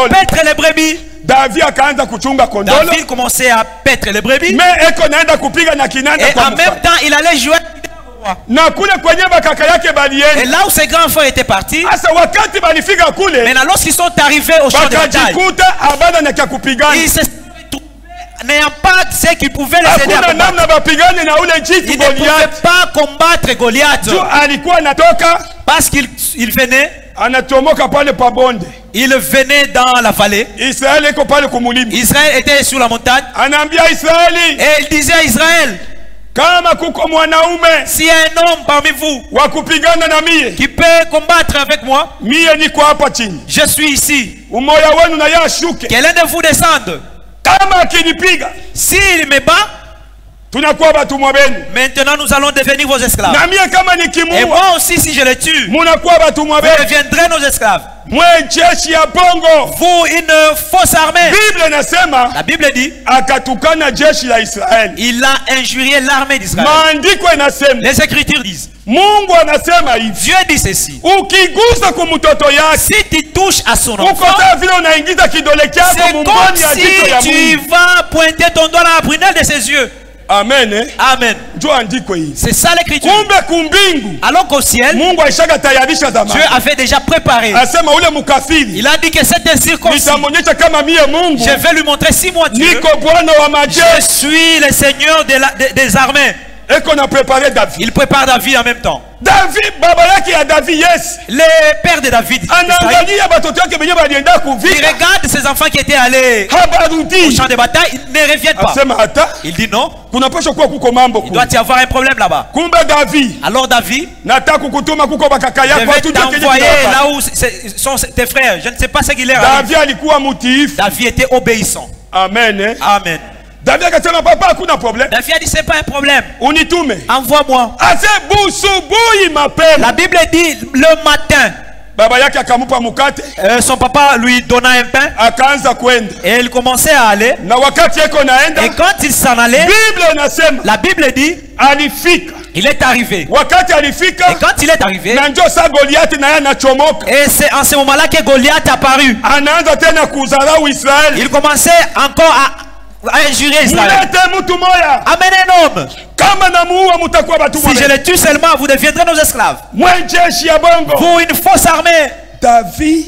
paître les brebis. David commençait à paître les brebis, et en même temps il allait jouer. Et là où ses grands frères étaient partis, maintenant lorsqu'ils sont arrivés au champ de bataille, ils se n'ayant pas ce qu'ils pouvaient les aider à combattre. Ils ne pouvaient pas combattre Goliath parce qu'il venait. Il venait dans la vallée. Israël était sur la montagne. Et il disait à Israël, s'il y a un homme parmi vous qui peut combattre avec moi, je suis ici. Que l'un de vous descende. S'il me bat, maintenant nous allons devenir vos esclaves. Et moi aussi, si je le tue, vous deviendrez nos esclaves. Vous, une fausse armée. La Bible dit, il a injurié l'armée d'Israël. Les Écritures disent, Dieu dit ceci, si tu touches à son enfant, c'est comme si tu vas pointer ton doigt dans la prunelle de ses yeux. Amen. Amen. C'est ça l'écriture. Alors qu'au ciel, Dieu avait déjà préparé. Il a dit que c'est un circoncis. Je vais lui montrer 6 mois Dieu. Je suis le Seigneur des armées. Et qu'on a préparé David. Il prépare David en même temps. David, le père de David, il regarde ses enfants qui étaient allés au champ de bataille, ils ne reviennent pas. Il dit non, il doit y avoir un problème là-bas. Alors David, je vais t'envoyer là où sont tes frères. Je ne sais pas ce qu'il est. David était obéissant. Amen. Amen. David a dit c'est pas un problème. Envoie-moi. La Bible dit le matin. Son papa lui donna un pain. Et il commençait à aller. Et quand il s'en allait, la Bible dit il est arrivé. Et quand il est arrivé, et c'est en ce moment-là que Goliath est apparu. Il commençait encore à injurier Israël. Amenez un homme. Si je le tue seulement, vous deviendrez nos esclaves. Vous, une fausse armée. David,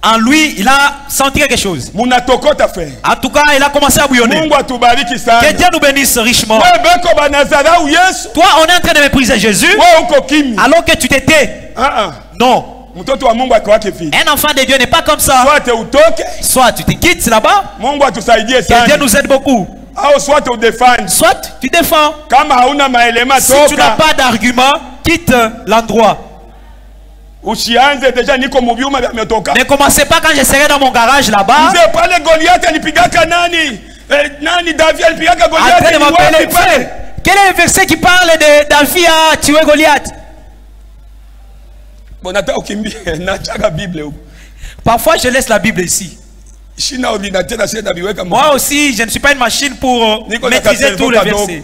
En lui, il a senti quelque chose. En tout cas, il a commencé à bouillonner. Que Dieu nous bénisse richement. Toi, on est en train de mépriser Jésus alors que tu t'étais. Non. Un enfant de Dieu n'est pas comme ça. Soit tu te quittes là-bas. Que Dieu nous aide beaucoup. Soit tu défends. Si tu n'as pas d'argument, quitte l'endroit. Ne commencez pas quand je serai dans mon garage là-bas. Quel est le verset qui parle de David a tué Goliath? Parfois je laisse la Bible ici. Moi aussi, je ne suis pas une machine pour maîtriser tous les versets.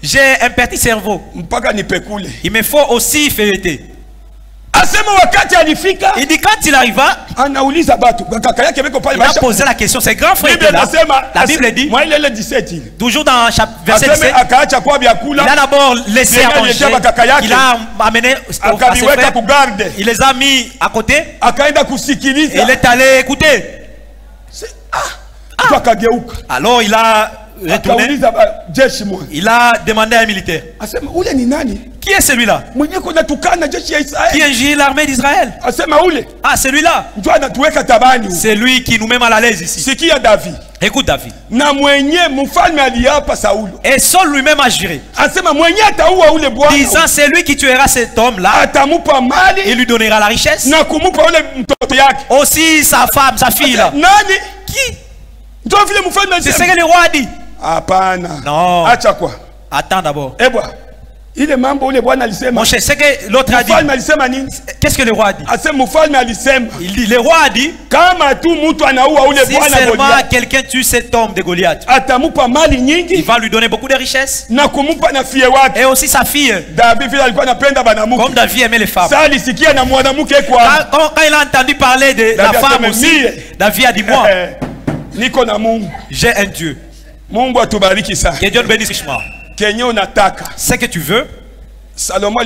J'ai un petit cerveau. Il me faut aussi feuilleter. Il dit quand il arriva, il a posé la question. C'est grand frère là. La Bible dit, toujours dans verset 17, il a d'abord laissé à manger. Il a amené à ses frères. Il les a mis à côté. Et il est allé écouter. Alors il a retourné. Il a demandé à un militaire. Qui est celui-là? Qui injure l'armée d'Israël? Ah, celui-là. C'est lui qui nous met mal à l'aise ici. Écoute David. Et Saul lui-même a juré, disant, c'est lui qui tuera cet homme-là. Il lui donnera la richesse. Aussi sa femme, sa fille là. Qui? C'est ce que le roi a dit. Non. Attends d'abord. Mon cher, c'est que l'autre a dit. Qu'est-ce que le roi a dit? Il dit, le roi a dit, si seulement quelqu'un tue cet homme de Goliath, il va lui donner beaucoup de richesses. Et aussi sa fille. Comme David aimait les femmes. Quand il a entendu parler de la femme aussi, David a dit, moi, j'ai un Dieu. Que Dieu nous bénisse richement. Ce que tu veux. Salomon a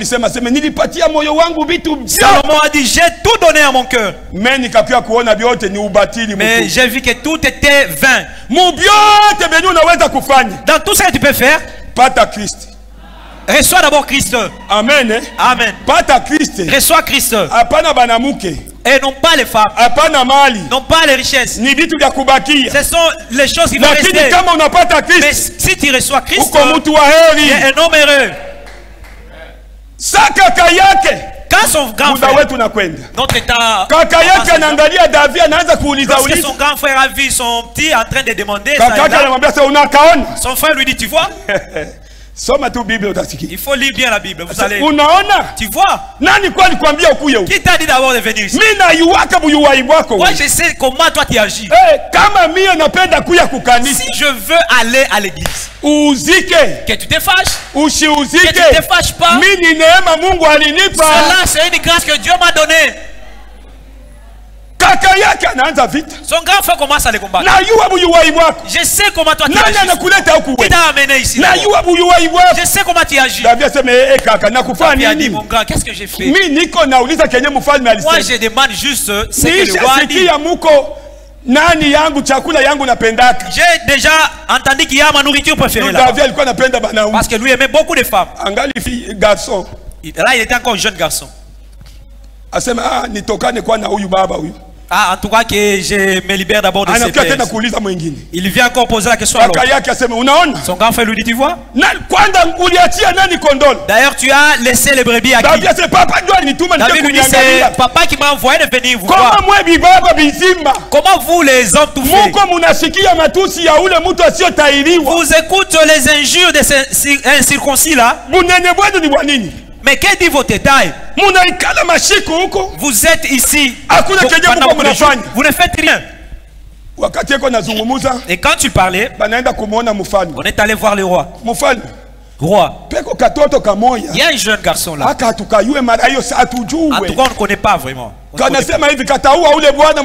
dit, j'ai tout donné à mon cœur. Mais j'ai vu que tout était vain. Dans tout ce que tu peux faire, reçois d'abord Christ. Amen. Amen. Reçois Christ. Et non pas les femmes. Non pas les richesses. Ce sont les choses qui vont rester. Mais si tu reçois Christ, tu es un homme heureux. Quand son grand frère, notre état, lorsque son grand frère a vu son petit en train de demander ça, son frère lui dit, tu vois? Il faut lire bien la Bible. Vous allez. Tu vois? Qui t'a dit d'abord de venir ici? Moi je sais comment toi tu agis. Si je veux aller à l'église, que tu te fâches, que tu te fâches pas, cela c'est une grâce que Dieu m'a donnée. Son grand frère commence à les combattre. Je sais comment toi tu agis. Qui t'a amené ici? Je sais comment tu agis. David a dit, mon grand, qu'est-ce que j'ai fait? Moi je demande juste ce que le roi dit. J'ai déjà entendu qu'il y a ma nourriture préférée là. Parce que lui aimait beaucoup de femmes. Là il était encore un jeune garçon. Ah, en tout cas que je me libère d'abord de ses pères. Il vient encore poser la question à l'autre. Son grand frère lui dit, tu vois? D'ailleurs tu as laissé les brebis à qui? David lui dit, c'est papa qui m'a envoyé de venir vous voir. Comment vous les hommes tout faits, vous écoutez les injures de ces incirconcis là? Mais qu'est-ce que dit votre détail? Vous êtes ici. Vous ne faites rien. Et quand tu parlais, on est allé voir le roi. Roi. Il y a un jeune garçon là. En tout cas, on ne connaît pas vraiment.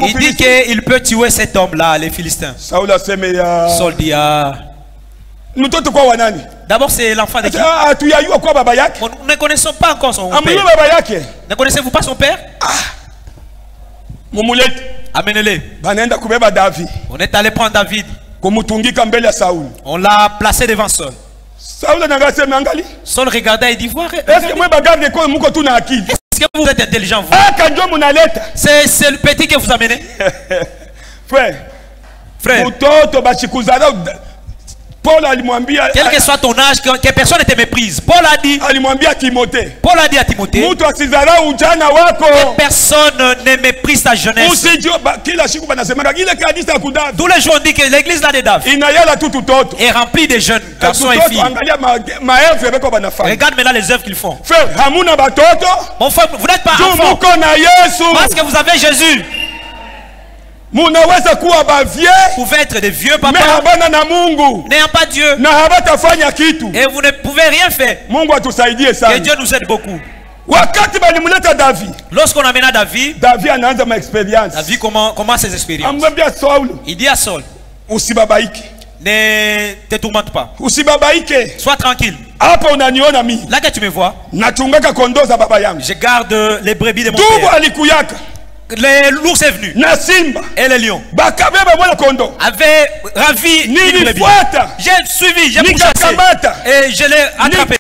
Il dit qu'il peut tuer cet homme là, les Philistins. Saul dit, d'abord c'est l'enfant de qui? Nous ne connaissons pas encore son père. Ne connaissez-vous pas son père? amenez-les. Banaenda kubeba David. On est allé prendre David. Kumutungika mbele ya Saul. On l'a placé devant Saul. Saul n'angasema angali. Saul regardait et dit voir. Est-ce que moi bagarde ko muko tuna akili? Est-ce que vous êtes intelligent vous? Ah kanjo munaleta. C'est le petit que vous amenez. Frère. Mutoto bachikuzala Paul alimwambia, quel que soit ton âge, que personne ne te méprise. Paul a dit, alimwambia Timothée. Paul a dit à Timothée, mtu asizarau ujana wako. Que personne ne méprise ta jeunesse. Kila siku banasemanga ile kanisa kudavi. Tous les jours on dit que l'église là de David inayala tu tutoto est remplie de jeunes garçons et filles. Angalia maelfu beko banafanya. Regarde maintenant les œuvres qu'ils font. Frère, hamuna batoto. Mon frère, vous n'êtes pas enfant. Parce que vous avez Jésus. Munaweza kuwa bavieux, vous pouvez être des vieux papas, n'ayant pas Dieu, et vous ne pouvez rien faire. Que Dieu nous aide beaucoup. Lorsqu'on amène David, David commence ses expériences. Il dit à Saul, ne te tourmente pas, sois tranquille. Là que tu me vois, je garde les brebis de mon père. L'ours est venu et les lions avaient ravi une brebis. J'ai suivi, j'ai pourchassé et je l'ai attrapé.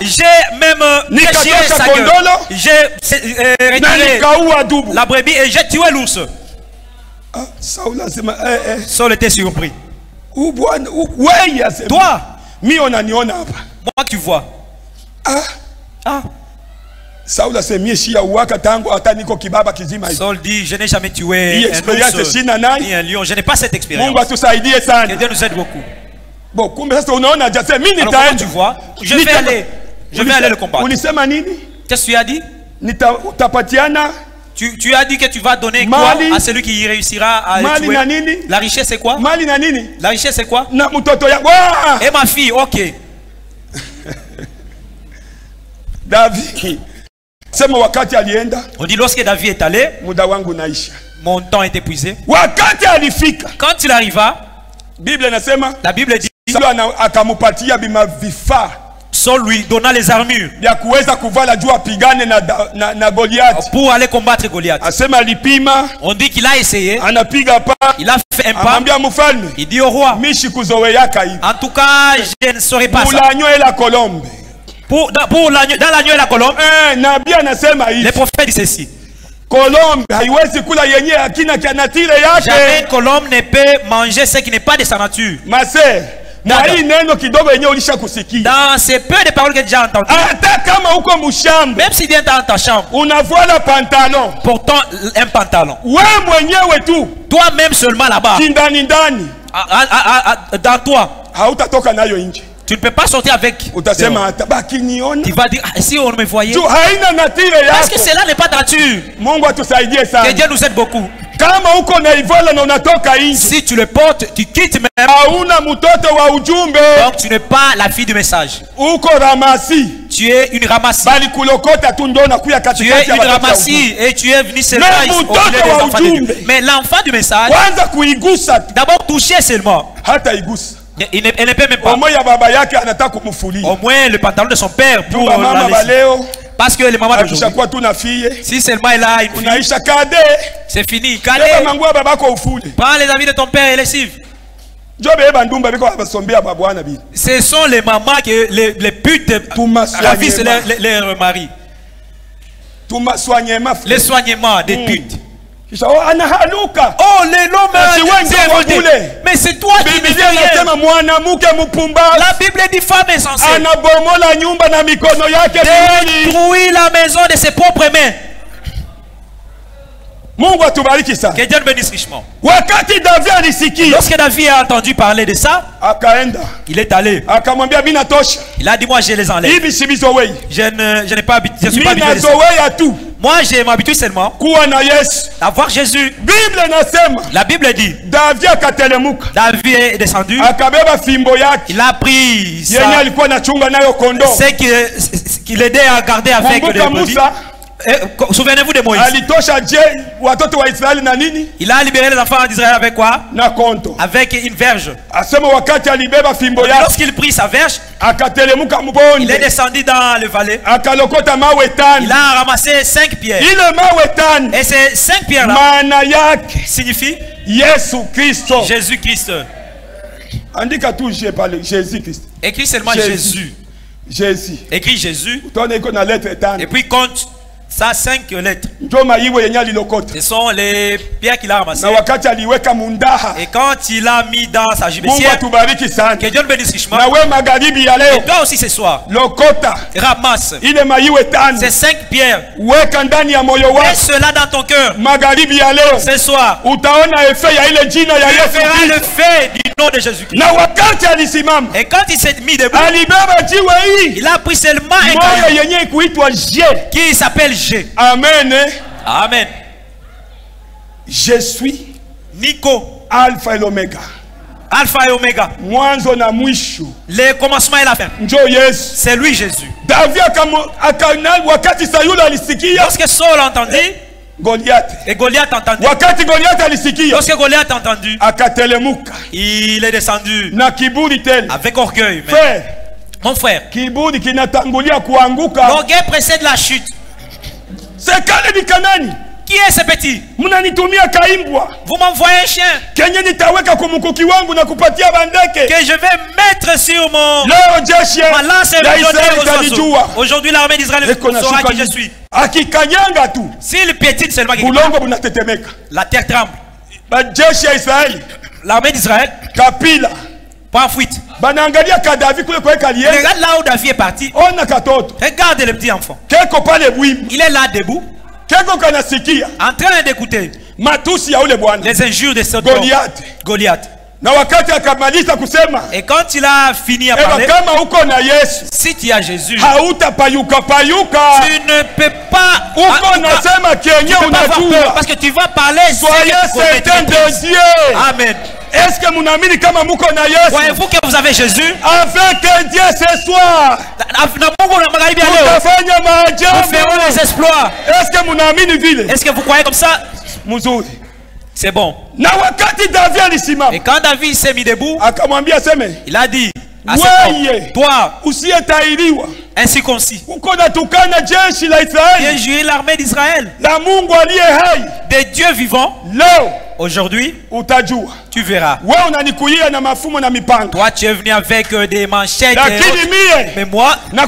J'ai même déchiré sa gueule. J'ai retiré la brebis et j'ai tué l'ours. Saul était surpris. Toi, moi tu vois. Saul dit, je n'ai jamais tué un ours ni un lion. Je n'ai pas cette expérience. Que Dieu nous aide beaucoup. Alors comment tu vois, je vais aller le combattre. Qu'est-ce que tu as dit? Tu as dit que tu vas donner quoi à celui qui réussira à le tuer? La richesse c'est quoi? La richesse c'est quoi? Et ma fille, ok. David. On dit lorsque David est allé, mon temps est épuisé. Quand il arriva, la Bible dit, Saul lui donna les armures pour aller combattre Goliath. On dit qu'il a essayé, il a fait un pas, il dit au roi, en tout cas je ne saurais pas ça. Dans l'agneau et la colombe, les prophètes disent ceci. Jamais une colombe ne peut manger ce qui n'est pas de sa nature. Dans ces peu de paroles que tu as entendues, même si tu es dans ta chambre, portant un pantalon, toi-même seulement là-bas, dans toi, tu ne peux pas sortir avec. Tu vas dire, si on me voyait. Parce que cela n'est pas nature. Que Dieu nous aide beaucoup. Si tu le portes, tu quittes même. Donc tu n'es pas la fille du message. Tu es une ramassie. Tu es une ramassie et tu es venu seulement au milieu des enfants de Dieu. Mais l'enfant du message, d'abord toucher seulement. Il ne peut même pas. Au moins le pantalon de son père pour la laisser. Parce que les mamans d'aujourd'hui, si seulement il a une fille, c'est fini. Prends les amis de ton père et les cives. Ce sont les mamans que les putes ravissent leurs maris. Les soignements des putes. Oh, les noms, mais c'est toi qui me fais rien. La Bible dit femme insensée détruit la maison de ses propres mains. Que Dieu bénisse richement. Lorsque David a entendu parler de ça, il est allé. Il a dit, moi je les enlève. Je n'ai pas habitué. Je suis pas habitué. Moi j'ai m'habitué seulement à voir Jésus. La Bible dit, David est descendu. Il a pris ce qu'il aidait à garder avec les brebis. Souvenez-vous de Moïse. Il a libéré les enfants d'Israël avec quoi? Avec une verge. Lorsqu'il prit sa verge, Il est descendu dans le vallée. Il a ramassé 5 pierres. Et ces 5 pierres-là signifient Jésus-Christ. Écrit seulement Jésus. Écrit Jésus. Et puis compte ça 5 lettres. Ce sont les pierres qu'il a ramassées. Et quand il a mis dans sa gibecière, que Dieu le bénisse richement. Et toi aussi ce soir, ramasse ces 5 pierres. Mets cela dans ton cœur. Ce soir, tu verras le fait du nom de Jésus-Christ. Et quand il s'est mis debout, il a pris seulement un caillou qui s'appelle G. Amen. Amen. Je suis Nico, Alpha et l'Oméga. Alpha et Oméga. Le commencement et la fin. C'est lui Jésus. Lorsque Saul entendit, Goliath. Et Goliath entendit. Lorsque Goliath a entendu, il est descendu avec orgueil. Mon frère, l'orgueil précède la chute. Qui est ce petit? Vous m'envoyez un chien que je vais mettre sur ma lance et me donner aux oiseaux. Aujourd'hui, l'armée d'Israël saura qui je suis. S'il piétine seulement, la terre tremble. L'armée d'Israël pas en fuite. Regarde là où David est parti. Regarde le petit enfant. Il est là debout, en train d'écouter les injures de ce Goliath. Et quand il a fini à parler, si tu as Jésus, tu ne peux pas avoir peur, parce que tu vas parler. Soyez certain de Dieu. Amen. Est-ce que croyez-vous que vous avez Jésus? Avec Dieu ce soir, nous ferons les exploits. Est-ce que vous croyez comme ça? C'est bon. Et quand David s'est mis debout, il a dit à cet homme, toi, incirconcis, viens jurer l'armée d'Israël, des dieux vivants. Aujourd'hui, tu verras. Toi, tu es venu avec des manchettes. Mais moi, je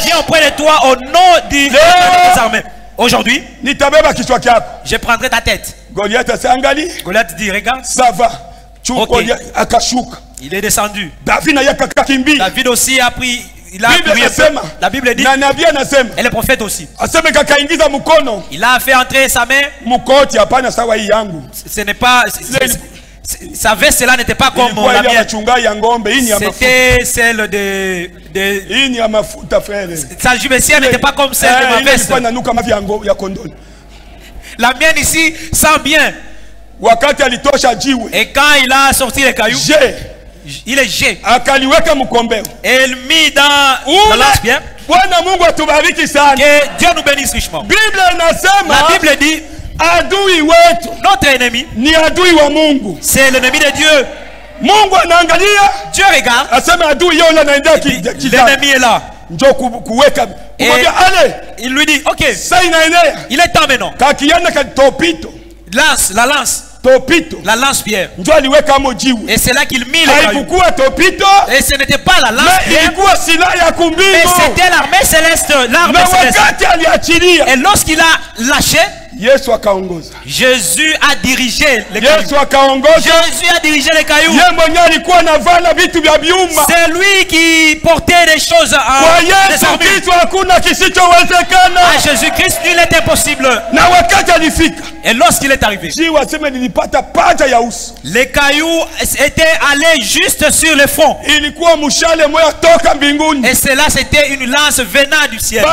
viens auprès de toi au nom des armées. Aujourd'hui, je prendrai ta tête. Goliath dit, regarde. Ça va. Okay. Il est descendu. David aussi a pris. Il a pris la Bible dit. Et le prophète aussi. Il a fait entrer sa main. Ce n'est pas. Sa veste, cela n'était pas comme la mienne. C'était celle de sa gibecière n'était pas comme celle de ma veste. La mienne ici sent bien. Et quand il a sorti les cailloux, il est G. Et il mit dans la lance-pierre. Que Dieu nous bénisse richement. La Bible dit, notre ennemi, c'est l'ennemi de Dieu. Dieu regarde. L'ennemi est là. Et il lui dit, ok, il est temps maintenant. Lance, la lance. La lance-pierre. Et c'est là qu'il mit les cailloux. Et ce n'était pas la lance-pierre, mais c'était l'armée céleste. L'armée céleste. Et lorsqu'il a lâché, Jésus a dirigé les cailloux. Jésus a dirigé les cailloux. C'est lui qui portait des choses à Jésus-Christ, il est impossible. Et lorsqu'il est arrivé, les cailloux étaient allés juste sur le front. Et cela, c'était une lance venant du ciel.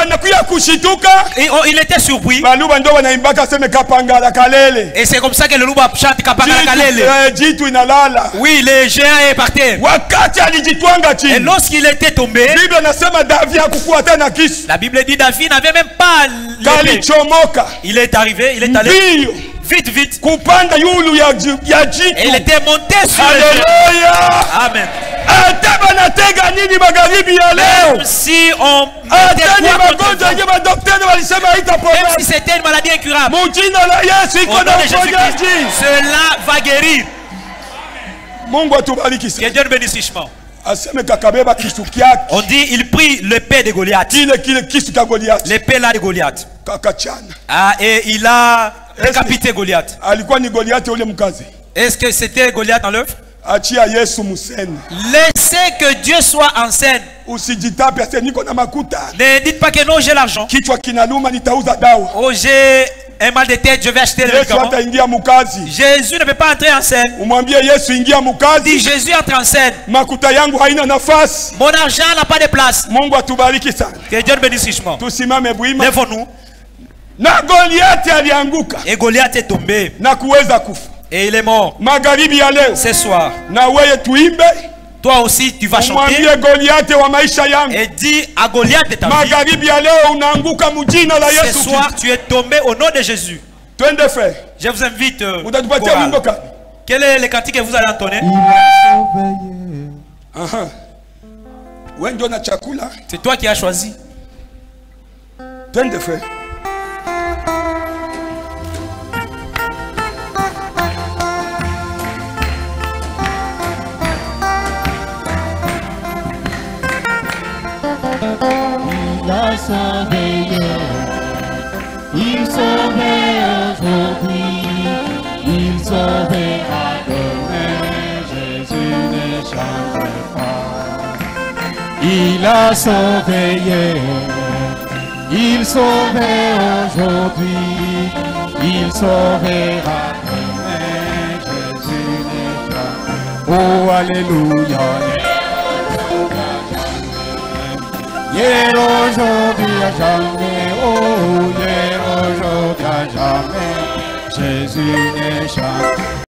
Et il était surpris. Et c'est comme ça que le loup chante Kapangala Kalele. Oui, le géant est par terre. Et lorsqu'il était tombé, la Bible dit David n'avait même pas l'épée. Il est arrivé, il est allé vite, vite. Et il était monté sur le géant. Amen. Même si on même si c'était une maladie incurable, au nom de Jésus-Christ, cela va guérir. Que Dieu nous bénisse richement. On dit il prit l'épée de Goliath. L'épée là de Goliath. Ah, et il a décapité Goliath. Est-ce que c'était Goliath en l'œuvre? Laissez que Dieu soit en scène. Ne dites pas que non, j'ai l'argent. Oh, j'ai un mal de tête, je vais acheter le médicament. Jésus ne peut pas entrer en scène. Dis Jésus entre en scène. Mon argent n'a pas de place. Que Dieu nous bénisse richement. Lèvons-nous. Et Goliath est tombé. Et il est mort. Ce soir, toi aussi tu vas chanter et dis à Goliath de ta vie, ce soir tu es tombé au nom de Jésus. Je vous invite. Quel est le cantique que vous allez entonner? C'est toi qui as choisi. Il a sauvé hier, il sauvait aujourd'hui, il sauvera demain, Jésus ne change pas. Il a sauvé hier, il sauvait aujourd'hui, il sauvera demain, Jésus ne change pas. Oh alléluia. Hier, aujourd'hui, à jamais, oh, hier, aujourd'hui, à jamais, Jésus ne change.